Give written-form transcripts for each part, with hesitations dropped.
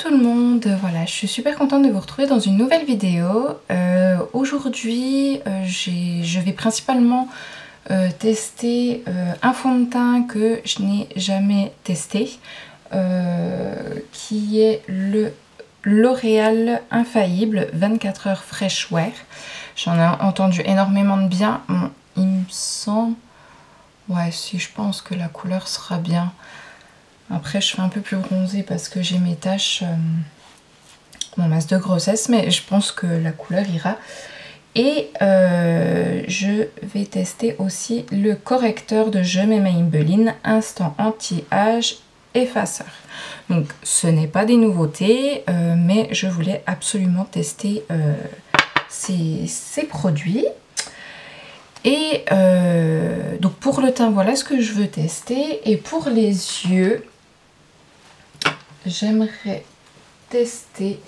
tout le monde, voilà, je suis super contente de vous retrouver dans une nouvelle vidéo. Aujourd'hui, je vais principalement tester un fond de teint que je n'ai jamais testé, qui est le L'Oréal Infaillible 24 heures Fresh Wear. J'en ai entendu énormément de bien. Bon, il me semble... Ouais, si, je pense que la couleur sera bien. Après, je suis un peu plus bronzée parce que j'ai mes taches, mon masque de grossesse, mais je pense que la couleur ira. Et je vais tester aussi le correcteur de Je m'aime Maybelline Instant Anti-Âge Effaceur. Donc, ce n'est pas des nouveautés, mais je voulais absolument tester ces produits. Et donc pour le teint, voilà ce que je veux tester. Et pour les yeux, j'aimerais tester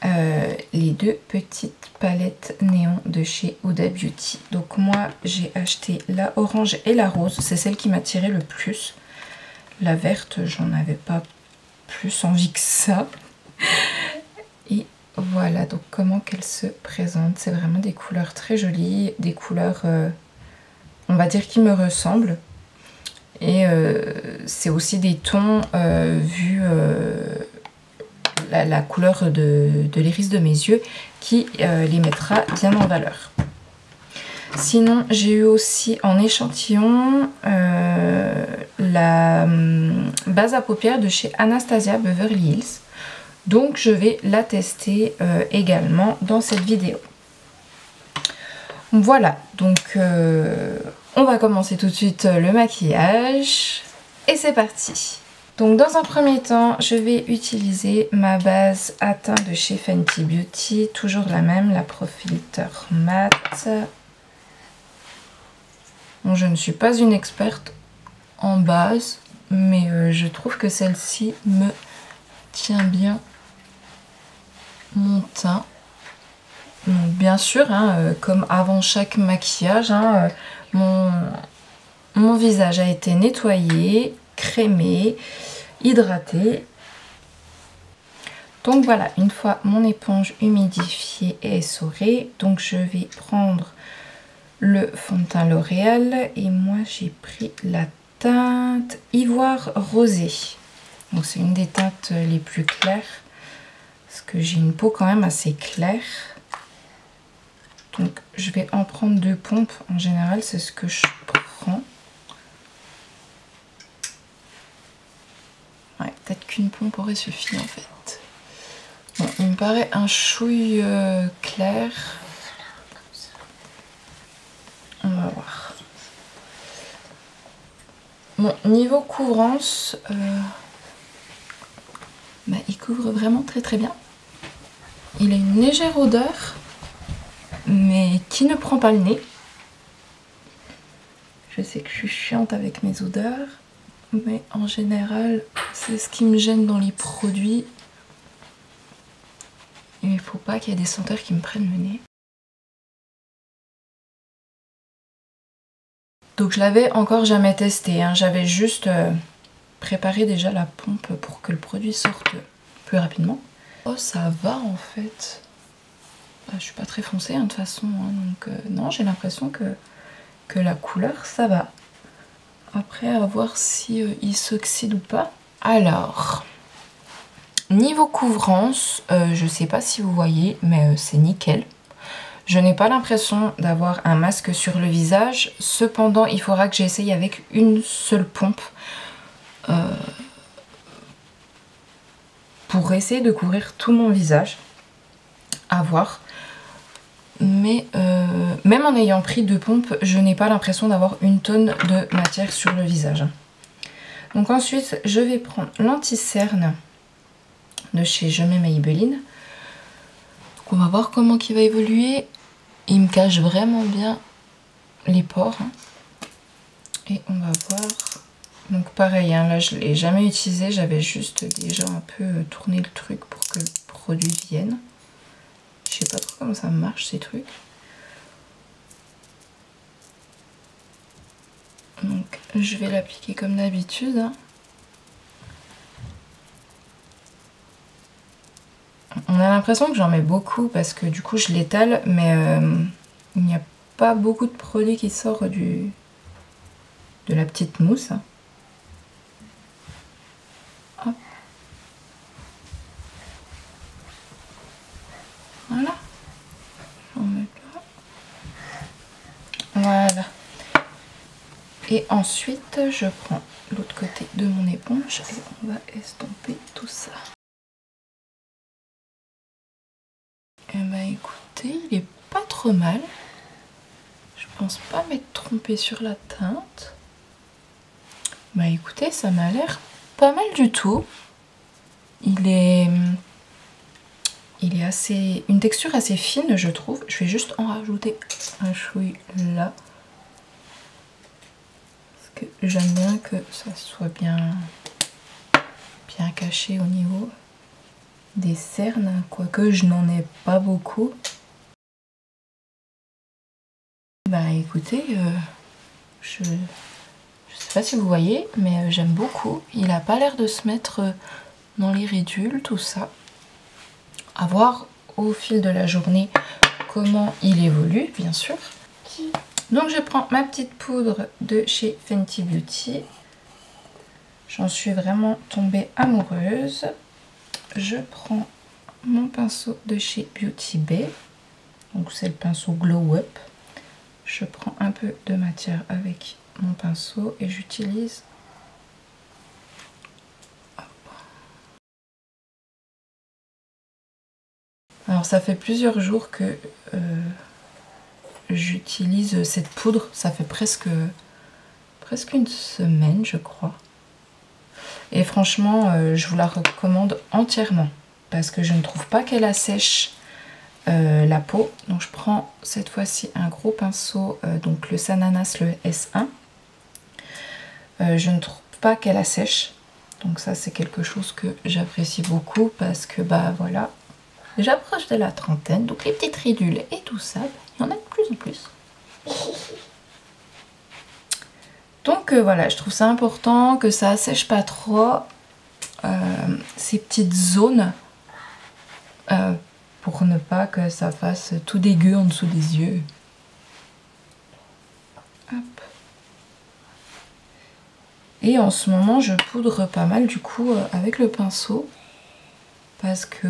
les deux petites palettes néon de chez Huda Beauty. Donc moi j'ai acheté la orange et la rose, c'est celle qui m'a tiré le plus. La verte, j'en avais pas plus envie que ça. Et voilà donc comment qu'elle se présente. C'est vraiment des couleurs très jolies, des couleurs on va dire qui me ressemblent. Et c'est aussi des tons vu la couleur de l'iris de mes yeux qui les mettra bien en valeur. Sinon j'ai eu aussi en échantillon la base à paupières de chez Anastasia Beverly Hills. Donc je vais la tester également dans cette vidéo. Voilà, donc on va commencer tout de suite le maquillage. Et c'est parti. Donc dans un premier temps, je vais utiliser ma base à teint de chez Fenty Beauty. Toujours la même, la Pro Filter Matte. Bon, je ne suis pas une experte en base, mais je trouve que celle-ci me tient bien mon teint. Donc bien sûr, hein, comme avant chaque maquillage, hein, mon visage a été nettoyé, crémé, hydraté. Donc voilà, une fois mon éponge humidifiée et essorée, donc je vais prendre le fond de teint L'Oréal et moi j'ai pris la teinte Ivoire Rosé. Donc c'est une des teintes les plus claires parce que j'ai une peau quand même assez claire. Donc je vais en prendre 2 pompes, en général c'est ce que je prends. Ouais, peut-être qu'une pompe aurait suffi en fait. Bon, il me paraît un chouille clair. On va voir. Bon, niveau couvrance, il couvre vraiment très très bien. Il a une légère odeur, mais qui ne prend pas le nez. Je sais que je suis chiante avec mes odeurs, mais en général, c'est ce qui me gêne dans les produits. Il ne faut pas qu'il y ait des senteurs qui me prennent le nez. Donc je l'avais encore jamais testé, hein. J'avais juste préparé déjà la pompe pour que le produit sorte plus rapidement. Oh ça va en fait. Je suis pas très foncée de toute façon, hein, donc non, j'ai l'impression que la couleur ça va. Après à voir si il s'oxyde ou pas. Alors niveau couvrance, je sais pas si vous voyez, mais c'est nickel. Je n'ai pas l'impression d'avoir un masque sur le visage. Cependant, il faudra que j'essaye avec une seule pompe pour essayer de couvrir tout mon visage. À voir. Mais même en ayant pris 2 pompes, je n'ai pas l'impression d'avoir une tonne de matière sur le visage. Donc ensuite, je vais prendre l'anti-cerne de chez Je m'aime Maybelline. On va voir comment il va évoluer. Il me cache vraiment bien les pores. Et on va voir. Donc pareil, hein, là je ne l'ai jamais utilisé. J'avais juste déjà un peu tourné le truc pour que le produit vienne. Je sais pas trop comment ça marche ces trucs. Donc je vais l'appliquer comme d'habitude. l'impression que j'en mets beaucoup parce que du coup je l'étale, mais il n'y a pas beaucoup de produit qui sort de la petite mousse. Hop. Voilà. J'en mets pas. Voilà. Et ensuite, je prends l'autre côté de mon éponge et on va estomper tout ça. Et bah écoutez, il est pas trop mal. Je pense pas m'être trompée sur la teinte. Bah écoutez, ça m'a l'air pas mal du tout. Il est une texture assez fine, je trouve. Je vais juste en rajouter un chouï là. Parce que j'aime bien que ça soit bien caché au niveau des cernes, quoique je n'en ai pas beaucoup. Bah écoutez, je sais pas si vous voyez, mais j'aime beaucoup. Il a pas l'air de se mettre dans les ridules, tout ça. À voir au fil de la journée comment il évolue, bien sûr. Donc je prends ma petite poudre de chez Fenty Beauty. J'en suis vraiment tombée amoureuse. Je prends mon pinceau de chez Beauty Bay. Donc c'est le pinceau Glow Up. Je prends un peu de matière avec mon pinceau et j'utilise. Alors ça fait plusieurs jours que j'utilise cette poudre. Ça fait presque une semaine, je crois. Et franchement, je vous la recommande entièrement parce que je ne trouve pas qu'elle assèche la peau. Donc je prends cette fois-ci un gros pinceau, donc le Sananas, le S1. Je ne trouve pas qu'elle assèche. Donc ça c'est quelque chose que j'apprécie beaucoup parce que bah voilà, j'approche de la trentaine, donc les petites ridules et tout ça, il y en a de plus en plus. Donc voilà, je trouve ça important que ça assèche pas trop ces petites zones pour ne pas que ça fasse tout dégueu en dessous des yeux. Hop. Et en ce moment, je poudre pas mal du coup avec le pinceau parce que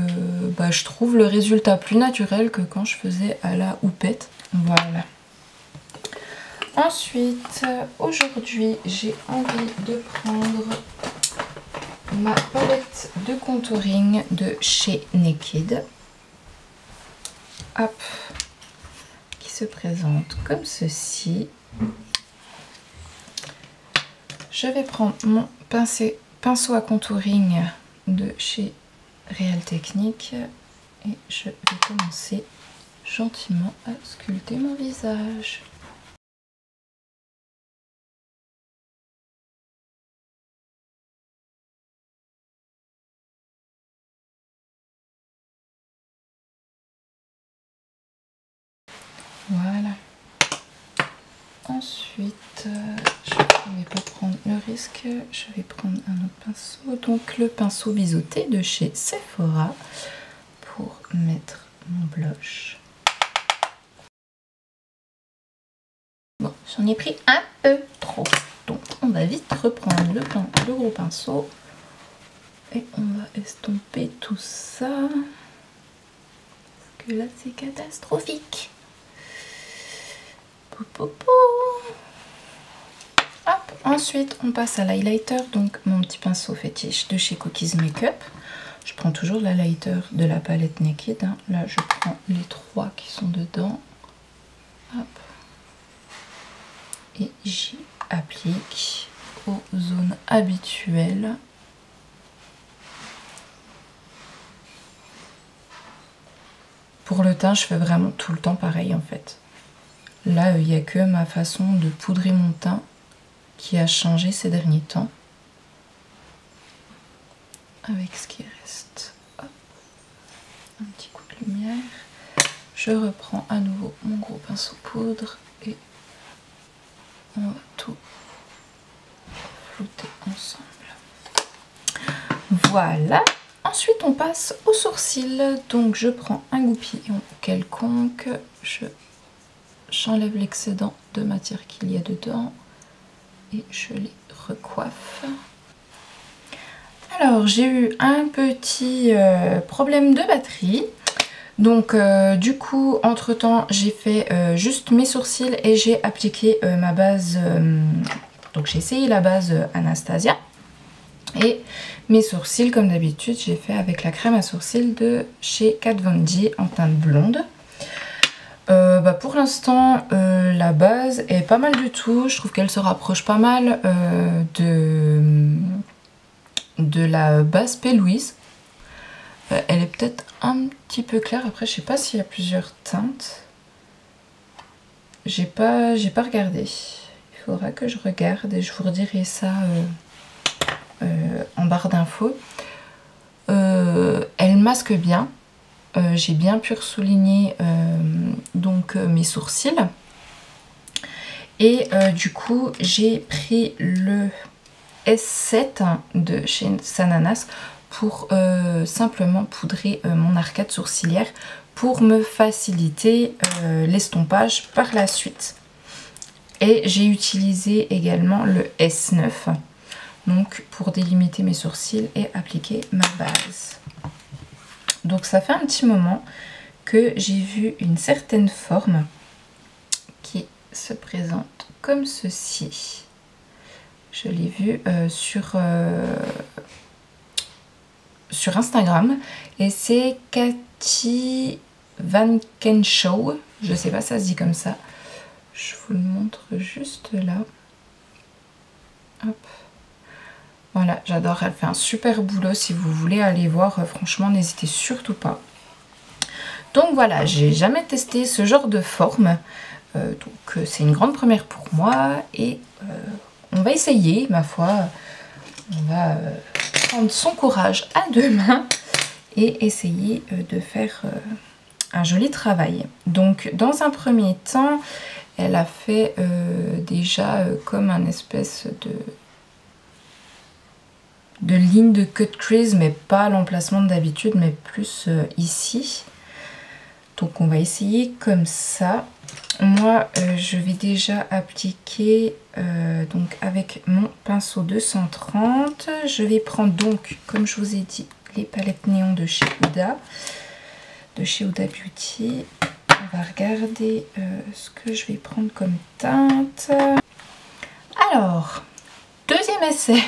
bah, je trouve le résultat plus naturel que quand je faisais à la houppette. Voilà. Ensuite, aujourd'hui, j'ai envie de prendre ma palette de contouring de chez Naked. Hop, qui se présente comme ceci. Je vais prendre mon pinceau à contouring de chez Real Technique et je vais commencer gentiment à sculpter mon visage. Voilà. Ensuite, je ne vais pas prendre le risque, je vais prendre un autre pinceau, donc le pinceau biseauté de chez Sephora pour mettre mon blush. Bon, j'en ai pris un peu trop, donc on va vite reprendre le gros pinceau et on va estomper tout ça, parce que là c'est catastrophique. Hop. Ensuite on passe à l'highlighter, donc mon petit pinceau fétiche de chez Cookies Makeup. Je prends toujours l'highlighter de la palette Naked, hein. Là je prends les 3 qui sont dedans. Hop. Et j'y applique aux zones habituelles. Pour le teint je fais vraiment tout le temps pareil en fait. Là, il n'y a que ma façon de poudrer mon teint qui a changé ces derniers temps. Avec ce qui reste. Hop. Un petit coup de lumière. Je reprends à nouveau mon gros pinceau poudre et on va tout flouter ensemble. Voilà. ensuite on passe aux sourcils. Donc je prends un goupillon quelconque, j'enlève l'excédent de matière qu'il y a dedans et je les recoiffe. Alors j'ai eu un petit problème de batterie. Donc du coup entre temps j'ai fait juste mes sourcils et j'ai appliqué ma base, donc j'ai essayé la base Anastasia. Et mes sourcils comme d'habitude j'ai fait avec la crème à sourcils de chez Kat Von D en teinte blonde. Pour l'instant la base est pas mal du tout, je trouve qu'elle se rapproche pas mal de la base P. Louise. Elle est peut-être un petit peu claire, après je sais pas s'il y a plusieurs teintes. J'ai pas regardé. Il faudra que je regarde et je vous redirai ça en barre d'infos. Elle masque bien. J'ai bien pu souligner donc mes sourcils. Et du coup j'ai pris le S7 de chez Sananas pour simplement poudrer mon arcade sourcilière pour me faciliter l'estompage par la suite. Et j'ai utilisé également le S9 donc pour délimiter mes sourcils et appliquer ma base. Donc ça fait un petit moment que j'ai vu une certaine forme qui se présente comme ceci. Je l'ai vue sur Instagram et c'est Cathy Van Kenshow, je sais pas si ça se dit comme ça, je vous le montre juste là. Hop. Voilà, j'adore, elle fait un super boulot, si vous voulez aller voir, franchement n'hésitez surtout pas. Donc voilà, j'ai jamais testé ce genre de forme, donc c'est une grande première pour moi et on va essayer, ma foi, on va prendre son courage à deux mains et essayer de faire un joli travail. Donc dans un premier temps, elle a fait déjà comme un espèce de ligne de cut crease, mais pas l'emplacement d'habitude, mais plus ici. Donc on va essayer comme ça. Moi je vais déjà appliquer donc avec mon pinceau 230. Je vais prendre donc, comme je vous ai dit, les palettes néon de chez Huda Beauty. On va regarder ce que je vais prendre comme teinte. Alors, deuxième essai.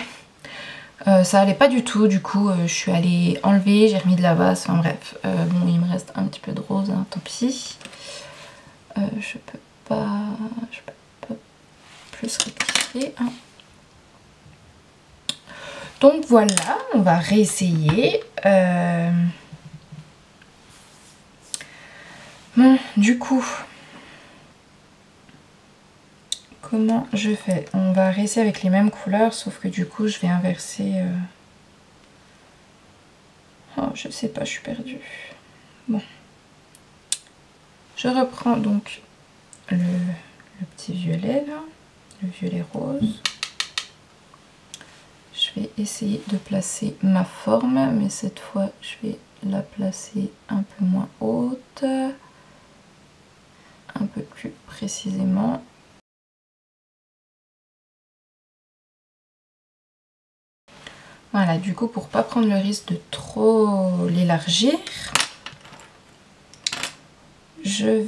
Ça allait pas du tout, du coup je suis allée enlever, j'ai remis de la base, enfin bref. Bon, il me reste un petit peu de rose, hein, tant pis. Je peux pas plus rectifier. Hein. Donc voilà, on va réessayer. Bon, du coup, comment je fais? On va réessayer avec les mêmes couleurs, sauf que du coup, je vais inverser. Oh, je sais pas, je suis perdue. Bon. Je reprends donc le petit violet là, le violet rose. Je vais essayer de placer ma forme, mais cette fois, je vais la placer un peu moins haute. Un peu plus précisément. Voilà, du coup pour pas prendre le risque de trop l'élargir, je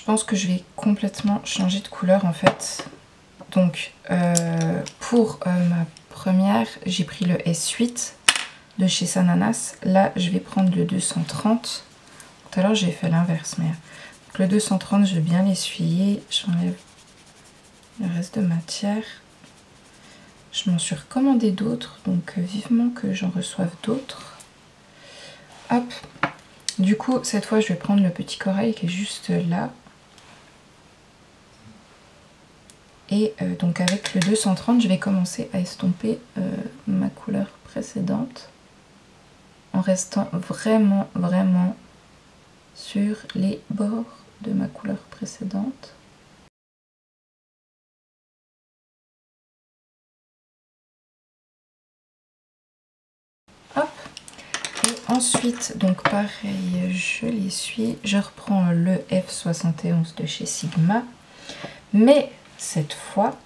pense que je vais complètement changer de couleur en fait. Donc pour ma première, j'ai pris le S8 de chez Sananas. Là je vais prendre le 230. Tout à l'heure j'ai fait l'inverse, mais donc, le 230 je vais bien l'essuyer, j'enlève le reste de matière. Je m'en suis recommandé d'autres, donc vivement que j'en reçoive d'autres. Hop. Du coup, cette fois, je vais prendre le petit corail qui est juste là. Et donc avec le 230, je vais commencer à estomper ma couleur précédente. En restant vraiment, vraiment sur les bords de ma couleur précédente. Ensuite, donc pareil, je l'essuie. Je reprends le F71 de chez Sigma. Mais cette fois,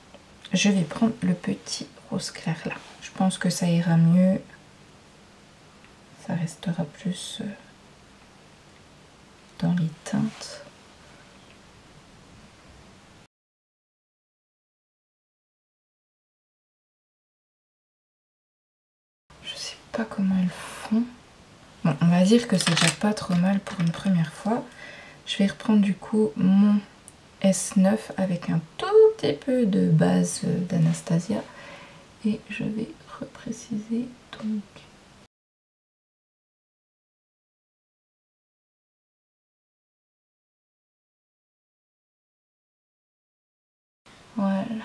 je vais prendre le petit rose clair là. Je pense que ça ira mieux. Ça restera plus dans les teintes. Je sais pas comment elles font. Bon, on va dire que c'est déjà pas trop mal pour une première fois. Je vais reprendre du coup mon S9 avec un tout petit peu de base d'Anastasia. Et je vais repréciser donc. Voilà.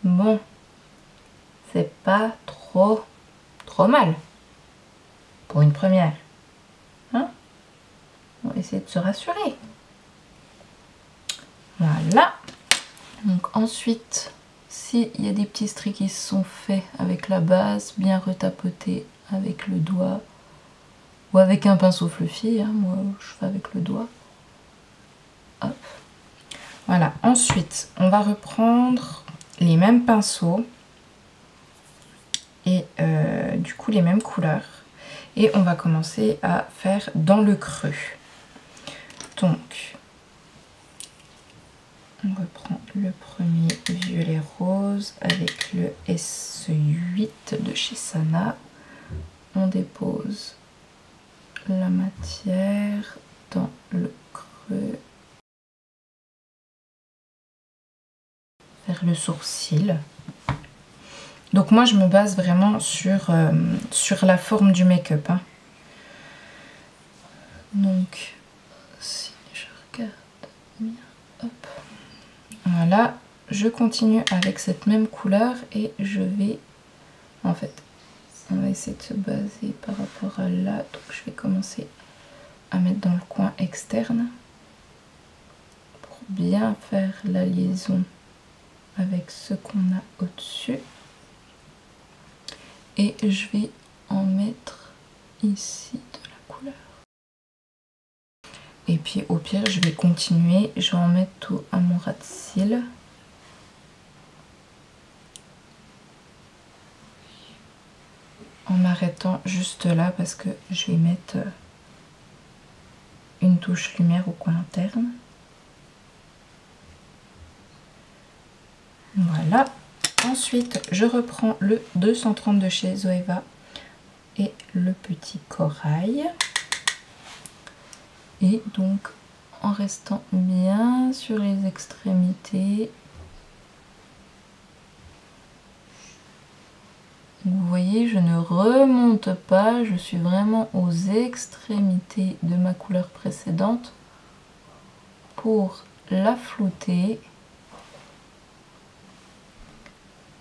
Bon, c'est pas trop mal pour une première. Hein? On va essayer de se rassurer. Voilà. Donc ensuite, s'il y a des petits traits qui se sont faits avec la base, bien retapoter avec le doigt ou avec un pinceau fluffy. Hein, moi, je fais avec le doigt. Hop. Voilà. Ensuite, on va reprendre les mêmes pinceaux et du coup les mêmes couleurs. Et on va commencer à faire dans le creux. Donc, on reprend le premier violet rose avec le S8 de chez Sana. On dépose la matière dans le creux vers le sourcil. Donc moi je me base vraiment sur la forme du make-up. Hein. Donc si je regarde bien, hop. Voilà, je continue avec cette même couleur et je vais, en fait, on va essayer de se baser par rapport à là. Donc je vais commencer à mettre dans le coin externe pour bien faire la liaison avec ce qu'on a au-dessus. Et je vais en mettre ici de la couleur. Et puis au pire, je vais continuer. Je vais en mettre tout à mon ras de cils. En m'arrêtant juste là parce que je vais mettre une touche lumière au coin interne. Voilà. Ensuite, je reprends le 230 de chez Zoeva et le petit corail. Et donc, en restant bien sur les extrémités. Vous voyez, je ne remonte pas, je suis vraiment aux extrémités de ma couleur précédente pour la flouter.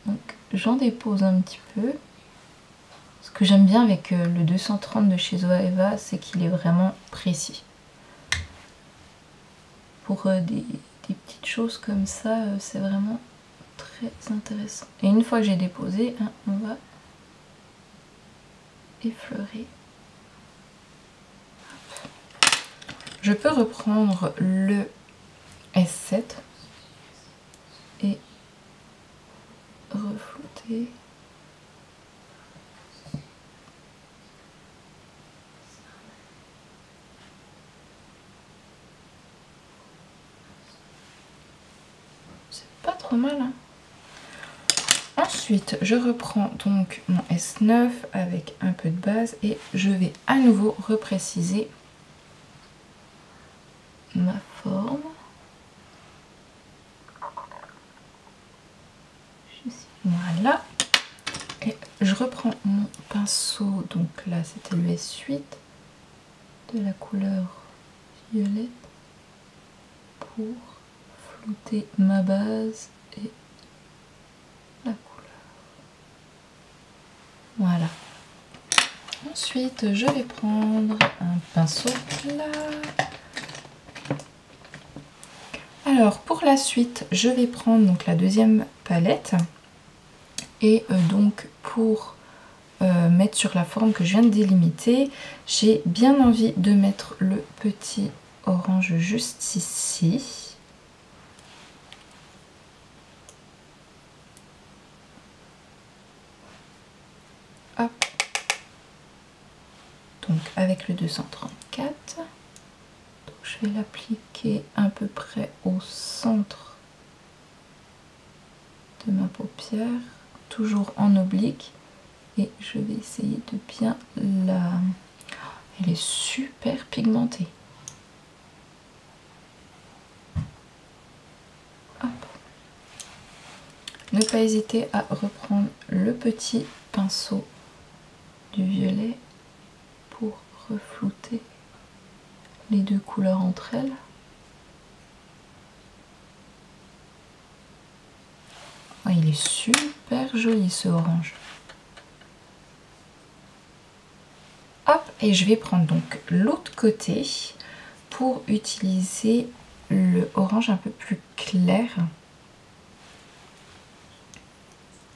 Donc j'en dépose un petit peu. Ce que j'aime bien avec le 230 de chez Zoeva, c'est qu'il est vraiment précis. Pour des petites choses comme ça, c'est vraiment très intéressant. Et une fois que j'ai déposé, hein, on va effleurer. Je peux reprendre le S7 et reflouter. C'est pas trop mal, hein. Ensuite, je reprends donc mon S9 avec un peu de base et je vais à nouveau repréciser ma forme. Voilà. Et je reprends mon pinceau, donc là c'était le S8 de la couleur violette pour flouter ma base et la couleur. Voilà. Ensuite, je vais prendre un pinceau plat. Alors, pour la suite, je vais prendre donc la deuxième palette. Et donc, pour mettre sur la forme que je viens de délimiter. J'ai bien envie de mettre le petit orange juste ici. Hop. Donc avec le 234. Donc, je vais l'appliquer à peu près au centre de ma paupière, toujours en oblique. Et je vais essayer de bien la... Elle est super pigmentée. Hop. Ne pas hésiter à reprendre le petit pinceau du violet pour reflouter les deux couleurs entre elles. Oh, il est super joli ce orange. Hop, et je vais prendre donc l'autre côté pour utiliser le orange un peu plus clair.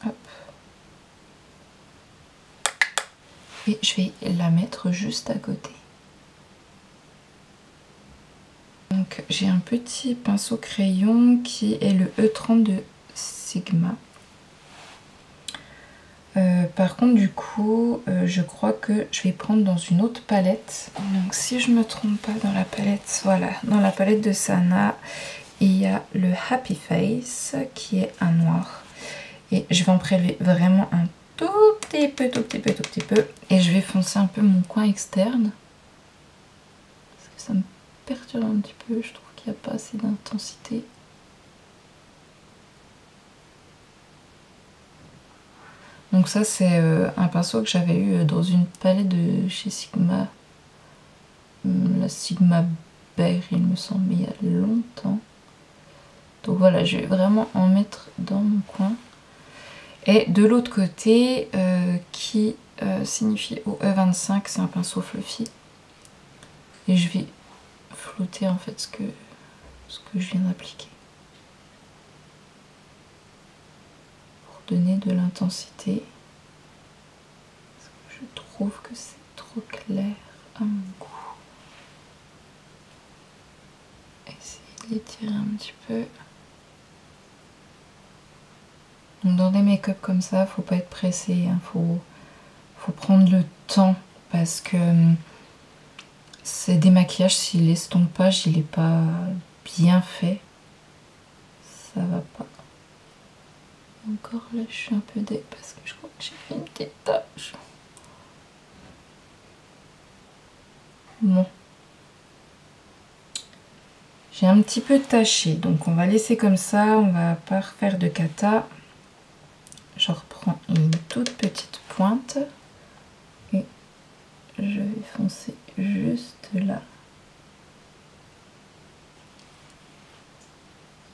Hop. Et je vais la mettre juste à côté. Donc j'ai un petit pinceau crayon qui est le E30 de Sigma. Par contre du coup je crois que je vais prendre dans une autre palette. Donc si je me trompe pas dans la palette, voilà, dans la palette de Sana, il y a le Happy Face qui est un noir. Et je vais en prélever vraiment un tout petit peu. Et je vais foncer un peu mon coin externe. Parce que ça me perturbe un petit peu, je trouve qu'il n'y a pas assez d'intensité. Donc ça c'est un pinceau que j'avais eu dans une palette de chez Sigma. La Sigma Bear il me semble, mais il y a longtemps. Donc voilà, je vais vraiment en mettre dans mon coin. Et de l'autre côté, qui signifie au E25, c'est un pinceau fluffy. Et je vais flouter en fait ce que je viens d'appliquer. Donner de l'intensité. Je trouve que c'est trop clair à mon goût. Essayer de l'étirer un petit peu. Donc dans des make-up comme ça, faut pas être pressé, hein. Faut prendre le temps parce que c'est des maquillages, si l'estompage il est pas bien fait, ça va pas. Encore là, je suis un peu dé parce que je crois que j'ai fait une petite tache. Bon. J'ai un petit peu taché, donc on va laisser comme ça, on va pas refaire de cata. Je reprends une toute petite pointe et je vais foncer juste là.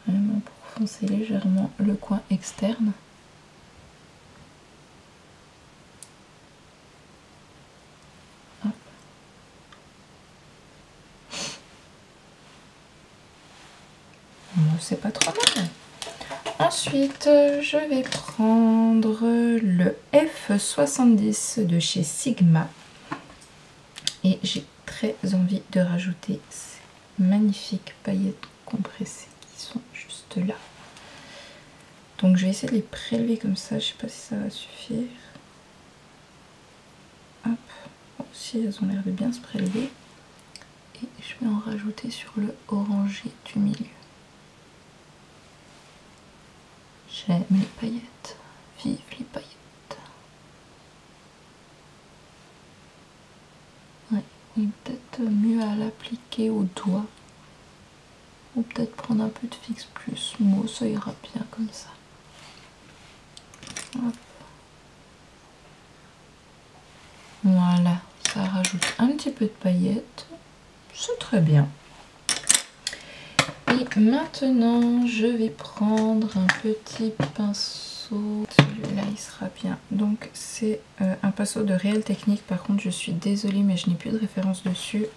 Vraiment pour foncer légèrement le coin externe. Hop. Bon, c'est pas trop mal. Ensuite, je vais prendre le F70 de chez Sigma. Et j'ai très envie de rajouter ces magnifiques paillettes compressées qui sont juste là. Donc je vais essayer de les prélever comme ça, je sais pas si ça va suffire. Hop, bon, si elles ont l'air de bien se prélever. Et je vais en rajouter sur le orangé du milieu. J'aime les paillettes, vive les paillettes. Ouais, il est peut-être mieux à l'appliquer au doigt. Ou peut-être prendre un peu de Fix Plus mousse, ça ira bien comme ça. Hop. Voilà, ça rajoute un petit peu de paillettes. C'est très bien. Et maintenant, je vais prendre un petit pinceau. Celui-là, il sera bien. Donc, c'est un pinceau de Réelle Technique. Par contre, je suis désolée, mais je n'ai plus de référence dessus.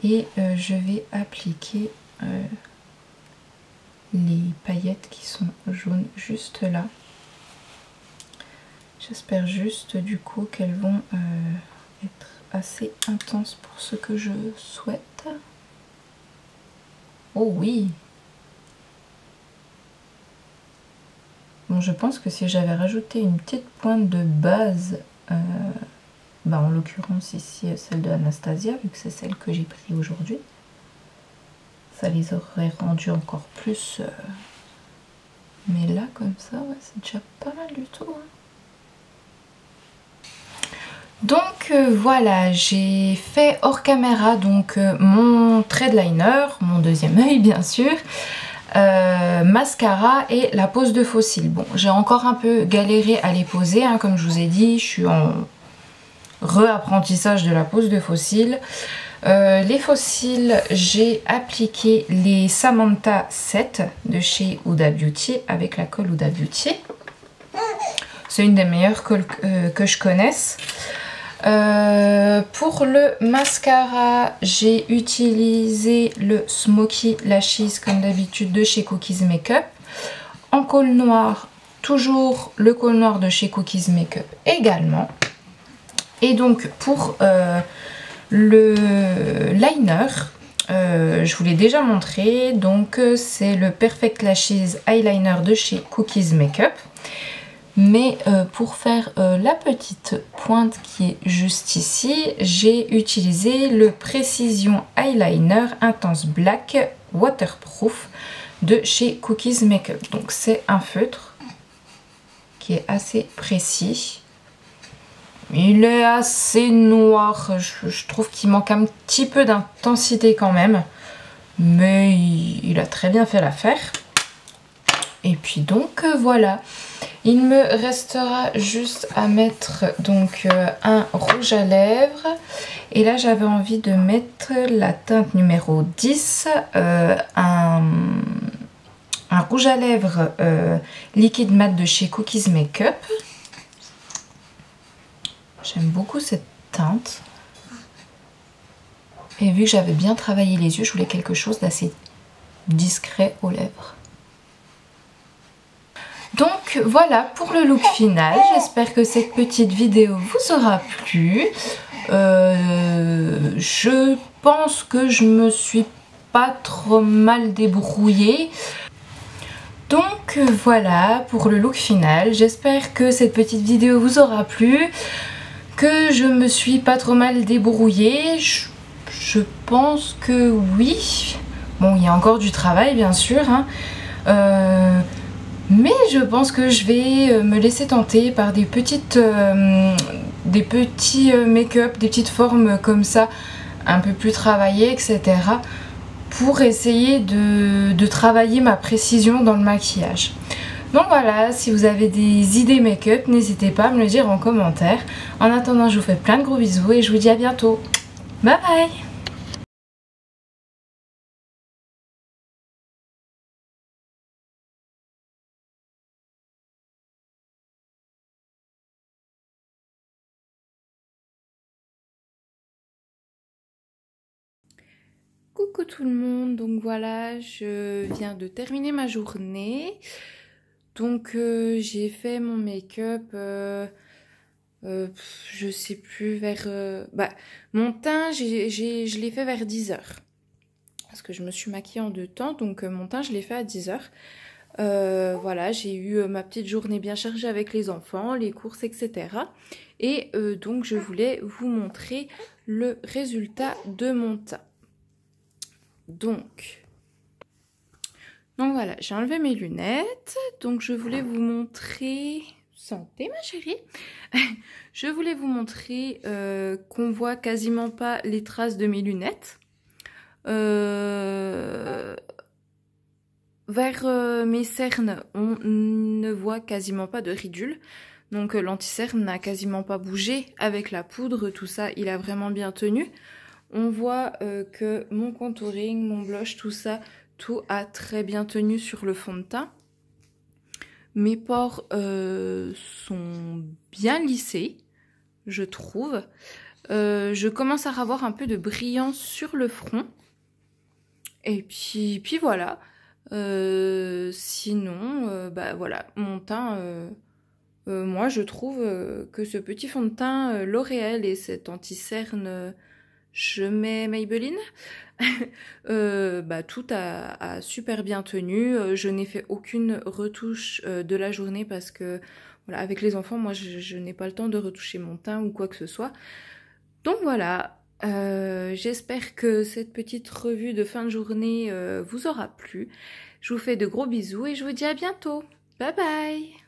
Et je vais appliquer les paillettes qui sont jaunes juste là. J'espère juste du coup qu'elles vont être assez intenses pour ce que je souhaite. Oh oui! Bon, je pense que si j'avais rajouté une petite pointe de base, bah en l'occurrence ici celle de Anastasia, vu que c'est celle que j'ai pris aujourd'hui, ça les aurait rendus encore plus. Mais là, comme ça, ouais, c'est déjà pas mal du tout. Hein. Donc voilà, j'ai fait hors caméra donc mon trade liner, mon deuxième œil bien sûr. Mascara et la pose de fossiles. Bon, j'ai encore un peu galéré à les poser, hein, comme je vous ai dit, je suis en réapprentissage de la pose de fossiles. Les fossiles, j'ai appliqué les Samantha 7 de chez Huda Beauty avec la colle Huda Beauty. C'est une des meilleures colles que je connaisse. Pour le mascara, j'ai utilisé le Smoky Lashes comme d'habitude de chez Cookies Makeup. En col noir, toujours le col noir de chez Cookies Makeup également. Et donc pour le liner, je vous l'ai déjà montré, donc c'est le Perfect Lashes Eyeliner de chez Cookies Makeup. Mais pour faire la petite pointe qui est juste ici, j'ai utilisé le Precision Eyeliner Intense Black Waterproof de chez Cookies Makeup. Donc c'est un feutre qui est assez précis. Il est assez noir, je trouve qu'il manque un petit peu d'intensité quand même. Mais il a très bien fait l'affaire. Et puis donc voilà. Il me restera juste à mettre donc un rouge à lèvres. Et là j'avais envie de mettre la teinte numéro 10, un rouge à lèvres liquide mat de chez Cookies Makeup. J'aime beaucoup cette teinte. Et vu que j'avais bien travaillé les yeux, je voulais quelque chose d'assez discret aux lèvres. Donc voilà pour le look final, j'espère que cette petite vidéo vous aura plu. Je pense que je me suis pas trop mal débrouillée. Donc voilà pour le look final, j'espère que cette petite vidéo vous aura plu, que je me suis pas trop mal débrouillée. Je pense que oui. Bon, il y a encore du travail bien sûr, hein. Mais je pense que je vais me laisser tenter par des petits make-up, des petites formes comme ça, un peu plus travaillées, etc. pour essayer de travailler ma précision dans le maquillage. Donc voilà, si vous avez des idées make-up, n'hésitez pas à me le dire en commentaire. En attendant, je vous fais plein de gros bisous et je vous dis à bientôt. Bye bye! Coucou tout le monde, donc voilà, je viens de terminer ma journée. Donc j'ai fait mon make-up, je sais plus, vers... mon teint, je l'ai fait vers 10 h. Parce que je me suis maquillée en 2 temps, donc mon teint, je l'ai fait à 10 h. Voilà, j'ai eu ma petite journée bien chargée avec les enfants, les courses, etc. Et donc je voulais vous montrer le résultat de mon teint. Donc voilà, j'ai enlevé mes lunettes. Donc je voulais vous montrer... Santé ma chérie. Je voulais vous montrer qu'on voit quasiment pas les traces de mes lunettes. Vers mes cernes, on ne voit quasiment pas de ridules. Donc l'anti-cerne n'a quasiment pas bougé avec la poudre, tout ça, il a vraiment bien tenu. On voit que mon contouring, mon blush, tout ça, tout a très bien tenu sur le fond de teint. Mes pores sont bien lissés, je trouve. Je commence à avoir un peu de brillance sur le front. Et puis voilà. Sinon, voilà, mon teint moi je trouve que ce petit fond de teint L'Oréal et cet anti-cerne je mets Maybelline, bah, tout a super bien tenu. Je n'ai fait aucune retouche de la journée parce que voilà, avec les enfants, moi je n'ai pas le temps de retoucher mon teint ou quoi que ce soit. Donc voilà, j'espère que cette petite revue de fin de journée vous aura plu. Je vous fais de gros bisous et je vous dis à bientôt. Bye bye!